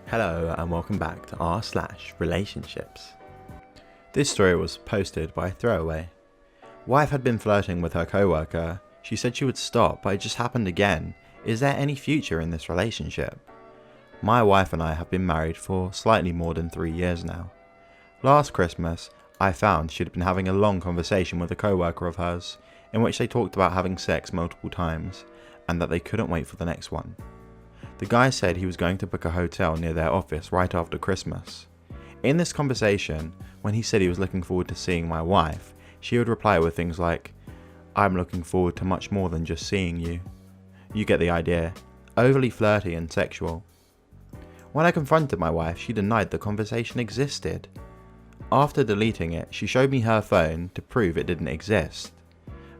Hello and welcome back to r/relationships. This story was posted by Throwaway. Wife had been flirting with her co-worker. She said she would stop, but it just happened again. Is there any future in this relationship? My wife and I have been married for slightly more than 3 years now. Last Christmas, I found she'd been having a long conversation with a co-worker of hers, in which they talked about having sex multiple times, and that they couldn't wait for the next one. The guy said he was going to book a hotel near their office right after Christmas. In this conversation, when he said he was looking forward to seeing my wife, she would reply with things like, "I'm looking forward to much more than just seeing you." You get the idea. Overly flirty and sexual. When I confronted my wife, she denied the conversation existed. After deleting it, she showed me her phone to prove it didn't exist.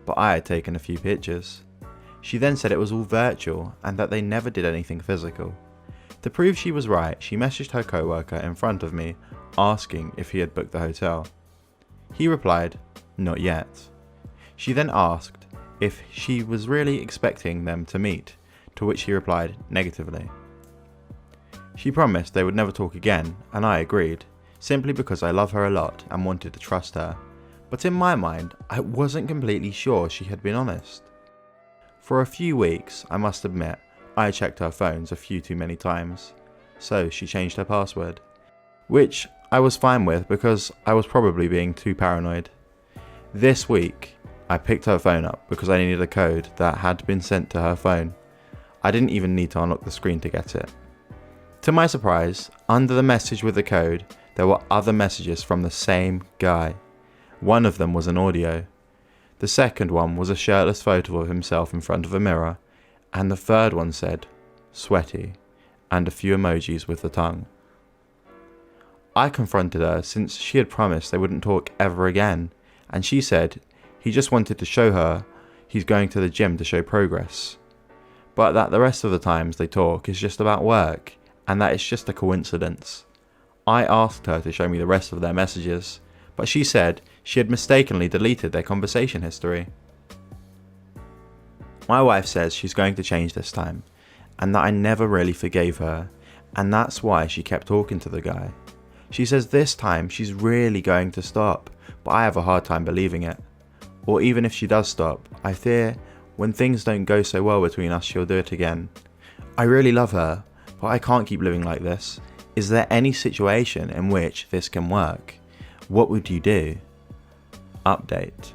But I had taken a few pictures. She then said it was all virtual and that they never did anything physical. To prove she was right, she messaged her co-worker in front of me, asking if he had booked the hotel. He replied, "Not yet." She then asked if she was really expecting them to meet, to which he replied negatively. She promised they would never talk again, and I agreed, simply because I love her a lot and wanted to trust her. But in my mind, I wasn't completely sure she had been honest. For a few weeks, I must admit, I checked her phones a few too many times, so she changed her password, which I was fine with because I was probably being too paranoid. This week, I picked her phone up because I needed a code that had been sent to her phone. I didn't even need to unlock the screen to get it. To my surprise, under the message with the code, there were other messages from the same guy. One of them was an audio. The second one was a shirtless photo of himself in front of a mirror, and the third one said, "sweaty," and a few emojis with the tongue. I confronted her since she had promised they wouldn't talk ever again, and she said he just wanted to show her he's going to the gym to show progress, but that the rest of the times they talk is just about work, and that it's just a coincidence. I asked her to show me the rest of their messages, but she said she had mistakenly deleted their conversation history. My wife says she's going to change this time, and that I never really forgave her, and that's why she kept talking to the guy. She says this time she's really going to stop, but I have a hard time believing it. Or even if she does stop, I fear when things don't go so well between us, she'll do it again. I really love her, but I can't keep living like this. Is there any situation in which this can work? What would you do? Update.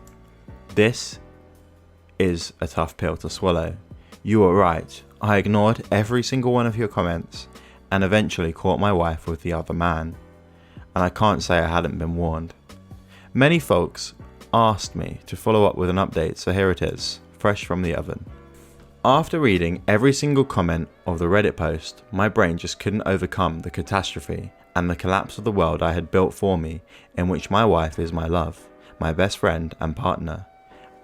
This is a tough pill to swallow. You were right. I ignored every single one of your comments and eventually caught my wife with the other man. And I can't say I hadn't been warned. Many folks asked me to follow up with an update, so here it is, fresh from the oven. After reading every single comment of the Reddit post, my brain just couldn't overcome the catastrophe and the collapse of the world I had built for me, in which my wife is my love, my best friend and partner,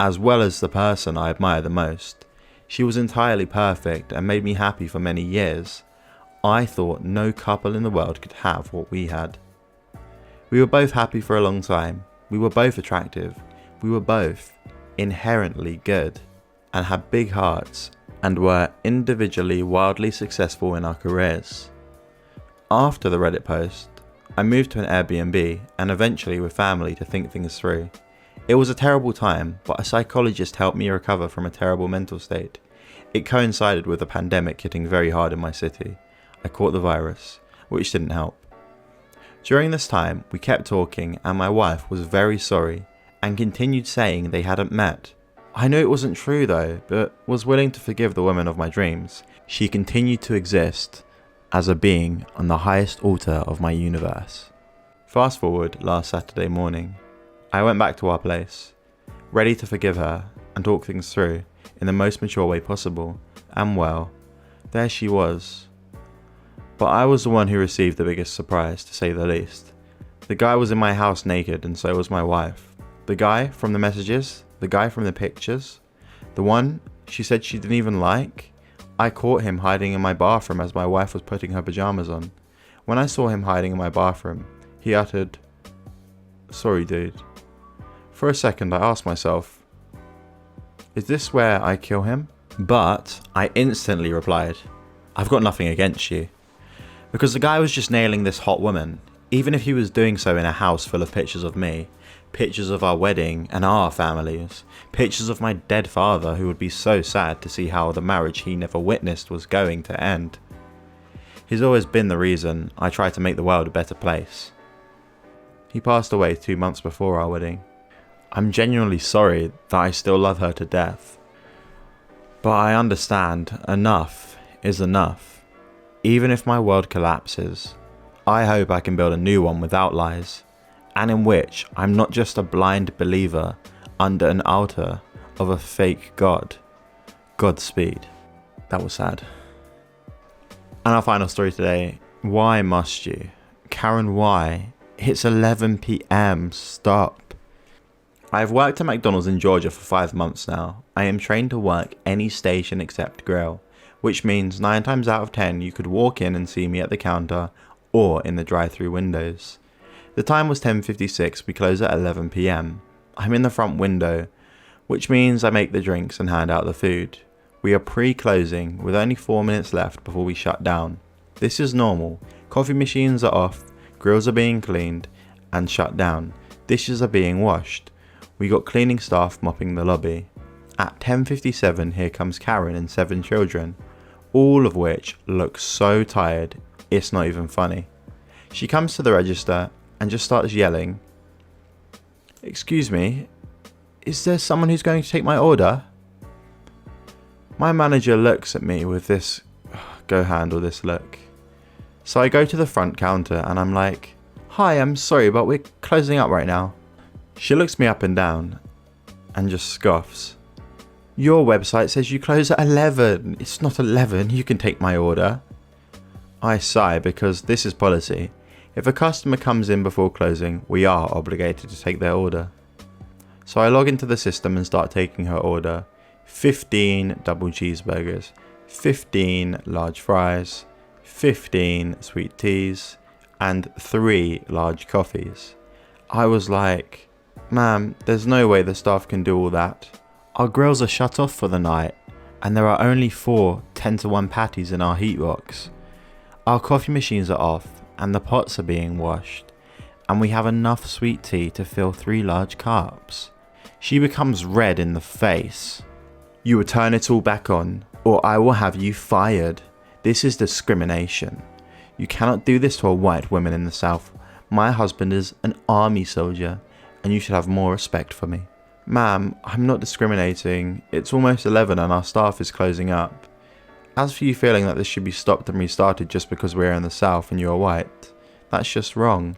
as well as the person I admire the most. She was entirely perfect and made me happy for many years. I thought no couple in the world could have what we had. We were both happy for a long time. We were both attractive. We were both inherently good and had big hearts and were individually wildly successful in our careers. After the Reddit post, I moved to an Airbnb and eventually with family to think things through. It was a terrible time, but a psychologist helped me recover from a terrible mental state. It coincided with a pandemic hitting very hard in my city. I caught the virus, which didn't help. During this time, we kept talking and my wife was very sorry and continued saying they hadn't met. I knew it wasn't true though, but was willing to forgive the woman of my dreams. She continued to exist as a being on the highest altar of my universe. Fast forward last Saturday morning, I went back to our place, ready to forgive her and talk things through in the most mature way possible, and well, there she was. But I was the one who received the biggest surprise, to say the least. The guy was in my house naked and so was my wife. The guy from the messages, the guy from the pictures, the one she said she didn't even like, I caught him hiding in my bathroom as my wife was putting her pajamas on. When I saw him hiding in my bathroom, he uttered, "Sorry, dude." For a second I asked myself, is this where I kill him? But I instantly replied, "I've got nothing against you." Because the guy was just nailing this hot woman, even if he was doing so in a house full of pictures of me, pictures of our wedding and our families, pictures of my dead father who would be so sad to see how the marriage he never witnessed was going to end. He's always been the reason I try to make the world a better place. He passed away 2 months before our wedding. I'm genuinely sorry that I still love her to death. But I understand enough is enough. Even if my world collapses, I hope I can build a new one without lies, and in which I'm not just a blind believer under an altar of a fake god. Godspeed. That was sad. And our final story today. Why must you? Karen, why? It's 11 PM. Stop. I have worked at McDonald's in Georgia for 5 months now. I am trained to work any station except grill, which means 9 times out of 10 you could walk in and see me at the counter or in the drive-through windows. The time was 10:56, we close at 11 PM. I'm in the front window, which means I make the drinks and hand out the food. We are pre-closing with only 4 minutes left before we shut down. This is normal. Coffee machines are off, grills are being cleaned and shut down, dishes are being washed. We got cleaning staff mopping the lobby. At 10:57 here comes Karen and 7 children, all of which look so tired it's not even funny. She comes to the register and just starts yelling, "Excuse me, is there someone who's going to take my order?" My manager looks at me with this, "Go handle this" look. So I go to the front counter and I'm like, "Hi, I'm sorry, but we're closing up right now." She looks me up and down and just scoffs. "Your website says you close at 11. It's not 11, you can take my order." I sigh because this is policy. If a customer comes in before closing, we are obligated to take their order. So I log into the system and start taking her order. 15 double cheeseburgers, 15 large fries, 15 sweet teas, and 3 large coffees. I was like, "Ma'am, there's no way the staff can do all that. Our grills are shut off for the night, and there are only 4 10-to-1 patties in our heat box. Our coffee machines are off, and the pots are being washed, and we have enough sweet tea to fill 3 large cups." She becomes red in the face. "You will turn it all back on, or I will have you fired. This is discrimination. You cannot do this to a white woman in the South. My husband is an army soldier, and you should have more respect for me." "Ma'am, I'm not discriminating. It's almost 11 and our staff is closing up. As for you feeling that this should be stopped and restarted just because we're in the South and you're white, that's just wrong."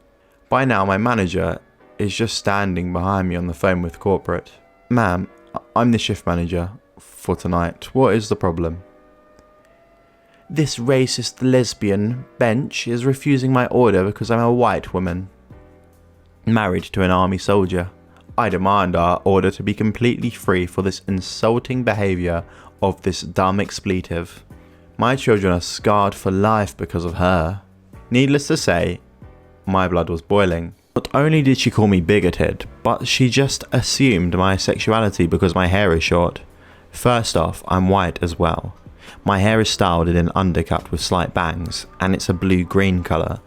By now my manager is just standing behind me on the phone with corporate. "Ma'am, I'm the shift manager for tonight. What is the problem?" "This racist lesbian bench is refusing my order because I'm a white woman, married to an army soldier. I demand our order to be completely free for this insulting behaviour of this dumb expletive. My children are scarred for life because of her." Needless to say, my blood was boiling. Not only did she call me bigoted, but she just assumed my sexuality because my hair is short. First off, I'm white as well. My hair is styled in an undercut with slight bangs, and it's a blue-green colour.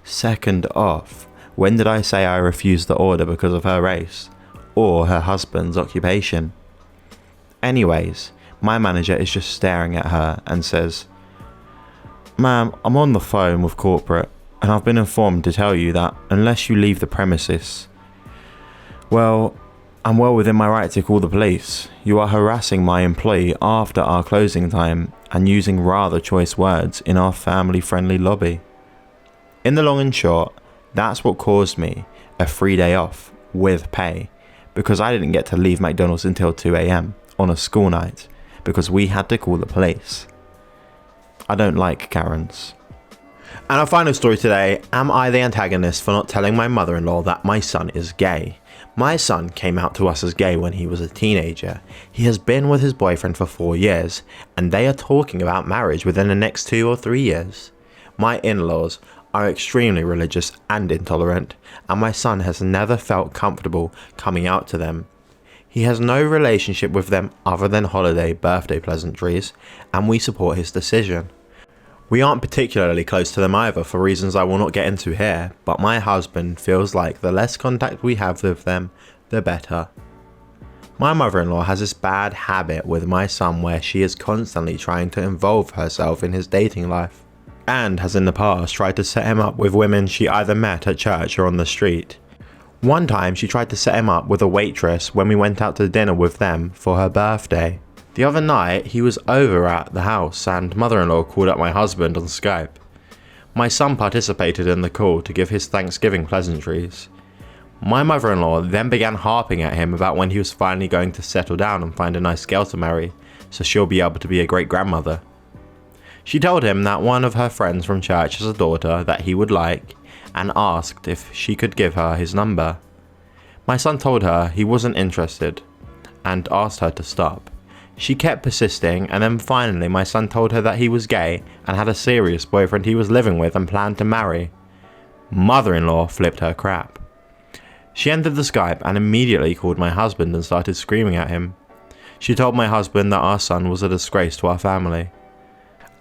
Second off, when did I say I refused the order because of her race, or her husband's occupation? Anyways, my manager is just staring at her and says, "Ma'am, I'm on the phone with corporate, and I've been informed to tell you that unless you leave the premises, well, I'm well within my right to call the police. You are harassing my employee after our closing time and using rather choice words in our family-friendly lobby." In the long and short, that's what caused me a free day off with pay, because I didn't get to leave McDonald's until 2 AM on a school night because we had to call the police. I don't like Karens. And our final story today, am I the antagonist for not telling my mother-in-law that my son is gay? My son came out to us as gay when he was a teenager. He has been with his boyfriend for 4 years, and they are talking about marriage within the next 2 or 3 years. My in-laws are extremely religious and intolerant, and my son has never felt comfortable coming out to them. He has no relationship with them other than holiday birthday pleasantries, and we support his decision. We aren't particularly close to them either for reasons I will not get into here, but my husband feels like the less contact we have with them, the better. My mother-in-law has this bad habit with my son where she is constantly trying to involve herself in his dating life, and has in the past tried to set him up with women she either met at church or on the street. One time she tried to set him up with a waitress when we went out to dinner with them for her birthday. The other night he was over at the house and mother-in-law called up my husband on Skype. My son participated in the call to give his Thanksgiving pleasantries. My mother-in-law then began harping at him about when he was finally going to settle down and find a nice girl to marry, so she'll be able to be a great grandmother. She told him that one of her friends from church has a daughter that he would like, and asked if she could give her his number. My son told her he wasn't interested, and asked her to stop. She kept persisting, and then finally my son told her that he was gay and had a serious boyfriend he was living with and planned to marry. Mother-in-law flipped her crap. She ended the Skype and immediately called my husband and started screaming at him. She told my husband that our son was a disgrace to our family,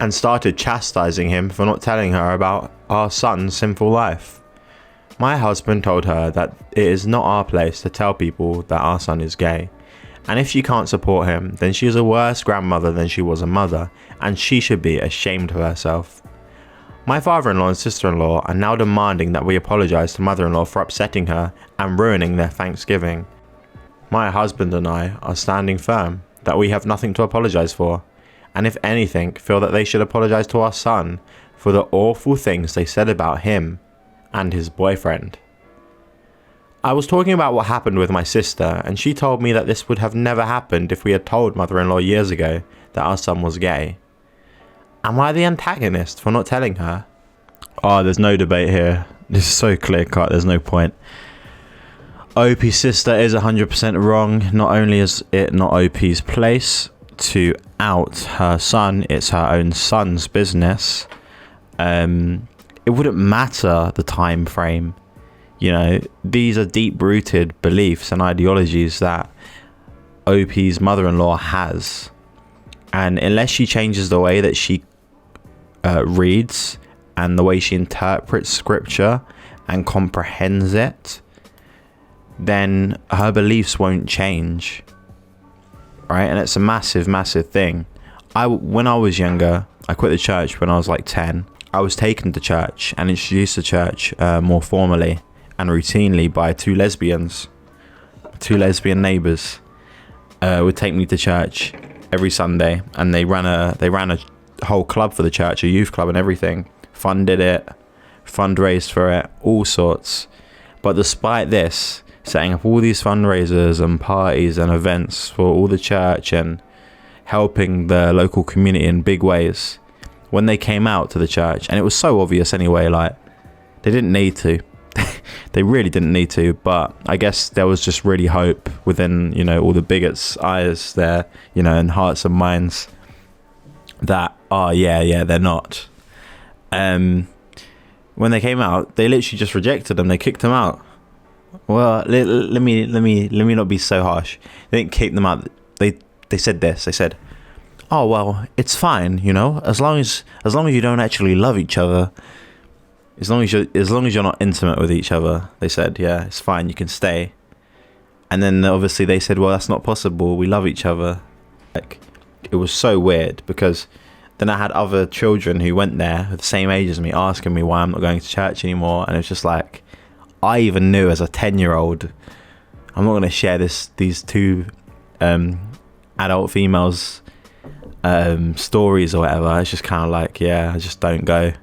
and started chastising him for not telling her about our son's sinful life. My husband told her that it is not our place to tell people that our son is gay, and if she can't support him, then she is a worse grandmother than she was a mother, and she should be ashamed of herself. My father-in-law and sister-in-law are now demanding that we apologise to mother-in-law for upsetting her and ruining their Thanksgiving. My husband and I are standing firm that we have nothing to apologise for, and if anything, feel that they should apologise to our son for the awful things they said about him and his boyfriend. I was talking about what happened with my sister, and she told me that this would have never happened if we had told mother-in-law years ago that our son was gay. Am I the antagonist for not telling her? Oh, there's no debate here. This is so clear-cut, there's no point. OP's sister is 100% wrong. Not only is it not OP's place to out her son, it's her own son's business. It wouldn't matter the time frame. You know, these are deep-rooted beliefs and ideologies that OP's mother-in-law has. And unless she changes the way that she reads and the way she interprets scripture and comprehends it, then her beliefs won't change. Right? And it's a massive, massive thing. When I was younger, I quit the church when I was like 10. I was taken to church and introduced to church more formally and routinely by two lesbian neighbours. Would take me to church every Sunday, and they ran a whole club for the church, a youth club and everything. Funded it, fundraised for it, all sorts. But despite this, setting up all these fundraisers and parties and events for all the church and helping the local community in big ways, when they came out to the church, and it was so obvious anyway, like, they didn't need to. They really didn't need to, but I guess there was just really hope within, you know, all the bigots' eyes there, you know, and hearts and minds that, oh yeah, they're not. When they came out, they literally just rejected them. They kicked them out. Well, let me not be so harsh. They didn't kick them out. They said this. They said, "Oh well, it's fine, you know, as long as you don't actually love each other." As long as you're not intimate with each other, they said, yeah, it's fine, you can stay. And then obviously they said, well, that's not possible, we love each other. Like, it was so weird, because then I had other children who went there the same age as me asking me why I'm not going to church anymore, and it's just like, I even knew as a 10-year-old, I'm not going to share these two adult females stories or whatever. It's just kind of like, yeah, I just don't go.